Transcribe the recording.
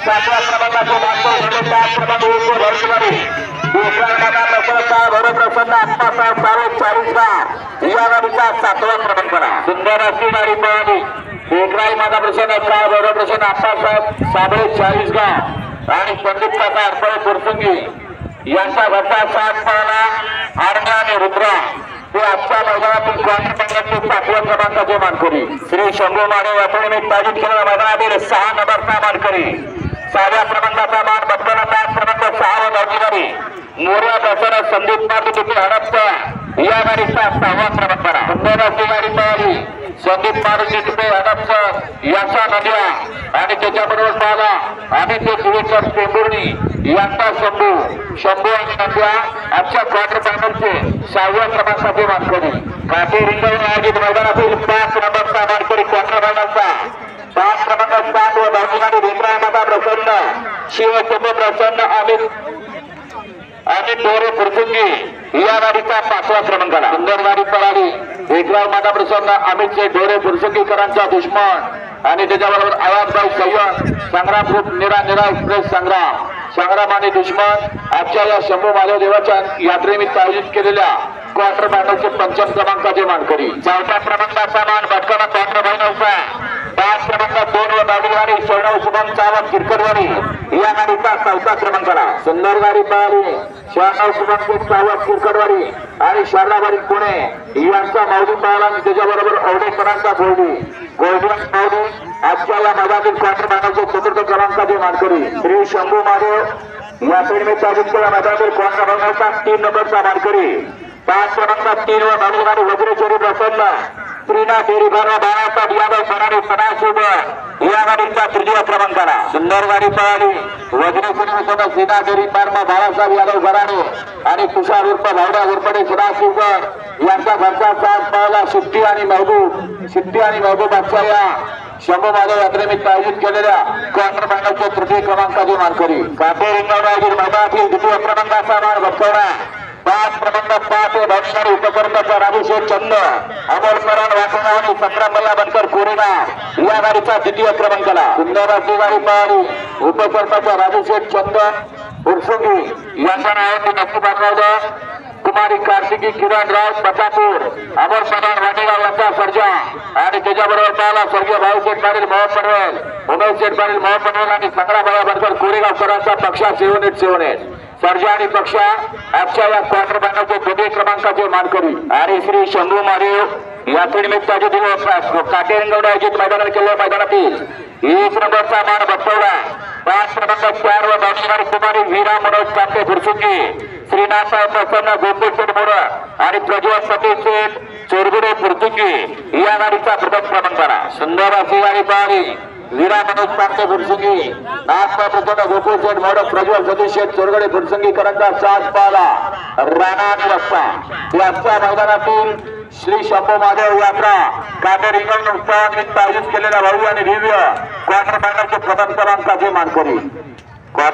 सातव्या क्रमांकाचे मास्तर झाले 5 क्रमांक भरसुमारी दुसऱ्या क्रमांकाचा वरप्रसन्न आप्पासाहेब सारे 40 गाव या गाडीचा 7वा क्रमांक सुंदर अशी गाडी पळाली एकराई माता प्रसन्न काय वरप्रसन्न आप्पासाहेब साबळे 40 गाव आणि पंडित काका अर्पण फुरसुंगी यांचा घरचा 7 पळाला आरण्या आणि रुद्रा ते आजच्या मैदानातील क्वार्टर 7व्या क्रमांकाचे मानकरी श्री शंभू माने यात्रेने ताजीत केलेल्या मैदानातील 6 नंबरचा मानकरी 6व्या क्रमांकाचा मान बसताना 5 क्रमांक 6वा गाडी मोर्या बसताना संदीप मारुती तिथे हडपचा या गाडीचा 6वा क्रमांक सुंदर अशी गाडी पळाली संदीप मारुती तिथे हडपचा याचा नद्या आणि त्याच्याबरोबर पाहला आणि ते शिवेश्वर टेंभुर्णी यांचा शंभू आणि नद्या आजच्या क्वार्टर फायनलचे 6व्या क्रमांकाचे मानकरी काटे रिंगण आयोजित मैदानातील 5 नंबरचा मानकरी क्वार्टर फायनलचा 5 क्रमांक 7 व धावणारी भेंद्रा माता प्रसन्न शिवशंभू प्रसन्न अमित डोरे फुरसुंगी या गाडीचा 5वा क्रमांकाला सुंदर गाडी पळाली भेंद्रा माता प्रसन्न अमित शेठ डोरे फुरसुंगीकरांचा दुश्मन आणि त्याच्याबरोबर आवाजभाई सय्यद संग्राम ग्रुप निरा एक्सप्रेस संग्राम आणि दुश्मन आजच्या या शंभू महादेव देवाच्या यात्रेनिमित्त आयोजित केलेल्या क्वार्टर फायनलचे 5वा क्रमांकाचे मानकरी 4थ्या क्रमांकाचा मान भटकाना क्वार्टर फायनलचा 5 क्रमांक 2 व गाडीवारी सोळा शुभम चावत किरकरवाडी या गाडीचा 4था क्रमांकाला सुंदर गाडी पळाली 96 शुभम चावत किरकरवाडी आणि शारदाबारी पुणे यांचा माऊली पळाला आणि त्याच्याबरोबर औडेकरांचा गोल्डन माऊली आजच्या या मैदानातील क्वार्टर फायनलचे 4th क्रमांकाचे मानकरी श्री शंभू महादेव यात्रेनिमित्त आयोजित केलेल्या मैदानातील क्वार्टर फायनलचा 3 नंबरचा मानकरी 5 क्रमांक 3 व गाडीवारी वज्रेश्वरी प्रसन्न श्रीनाथ डेरी बारा बाळासाहेब यादव सराडे सदाशिव या गाडीचा 3वा क्रमांकाला सुंदर गाडी पळाली वज्रेश्वरी प्रसन्न श्रीनाथ डेरी बारा बाळासाहेब यादव सराडे आणि तुषार उर्फ भावड्या उर्फडे सदाशिव यांचा घरचा 7 पळाला सिद्धी आणि महबूब आजच्या या शंभू महादेव यात्रेनिमित्त आयोजित केलेल्या क्वार्टर फायनलचे 3य क्रमांकाचे मानकरी काटे रिंगण आयोजित मैदानातील 2य क्रमांकाचा मान बसवला 5 क्रमांक 5 हे भाषणारी उपकरणाचा राजूशेठ चंद अमोल करण वासना आणि संग्रामल्ला बनकर कोरेगा या गाडीचा 2य क्रमांकाला सुंदर अशी गाडी पळाली उपकरणाचा राजूशेठ चंद फुरसुंगी यांच्या नावाने नक्की पाठवलं कुमारी कार्तिकी किरण राव बचापूर अमोल प्रधान वाटेगाव यांचा सर्जा आणि त्याच्याबरोबर पाहला स्वर्गीय भाऊशेठ पाटील मोहन पनवेल उमेश शेठ पाटील मोहन पनवेल आणि संग्रामल्ला बनकर कोरेगाव सरांचा पक्षा सेवनेट सर्जा आणि पक्षा आजच्या या क्वार्टर फायनलचे 2य क्रमांकाचे मानकरी आणि श्री शंभू महादेव यात्रेनिमित्त काटे रिंगण आयोजित मैदानात केलेल्या मैदानातील 1 नंबरचा मान बसवला 5 क्रमांक 4 व भाषणारी कुमारी वीरा मनोज कांते फुरसुंगी श्रीनाथसाहेब प्रसन्न गोकुलशेठ मोर आणि प्रज्वल सतीश शेठ चोरगुडे फुरसुंगी या गाडीचा 1म क्रमांकाला सुंदर अशी गाडी पळाली वीरा मनोज कांते फुरसुंगी नाथसाहेब प्रसन्न गोकुलशेठ मोर प्रज्वल सतीश शेठ चोरगुडे फुरसुंगीकरांचा 7 पाला राणा आणि रस्ता याच्या मैदानातील श्री शंभू महादेव यात्रा काटे रिंगण उत्सवानिमित्त आयोजित केलेल्या भव्य आणि दिव्य क्वार्टर फायनलचे 1म क्रमांकाचे मानकरी